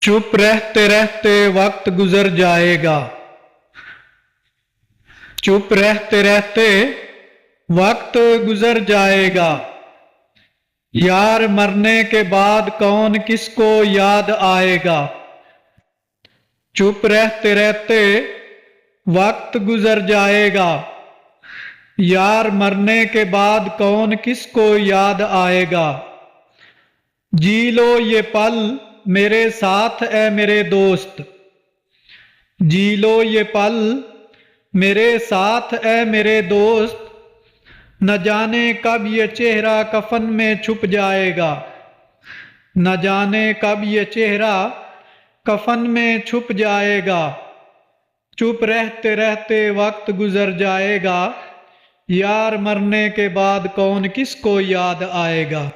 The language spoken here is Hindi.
चुप रहते रहते वक्त गुजर जाएगा। चुप रहते रहते वक्त गुजर जाएगा। यार मरने के बाद कौन किसको याद आएगा। चुप रहते रहते वक्त गुजर जाएगा। यार मरने के बाद कौन किसको याद आएगा। जी लो ये पल मेरे साथ ऐ मेरे दोस्त। जी लो ये पल मेरे साथ ऐ मेरे दोस्त। न जाने कब ये चेहरा कफन में छुप जाएगा। न जाने कब ये चेहरा कफन में छुप जाएगा। चुप रहते रहते वक्त गुजर जाएगा। यार मरने के बाद कौन किसको याद आएगा।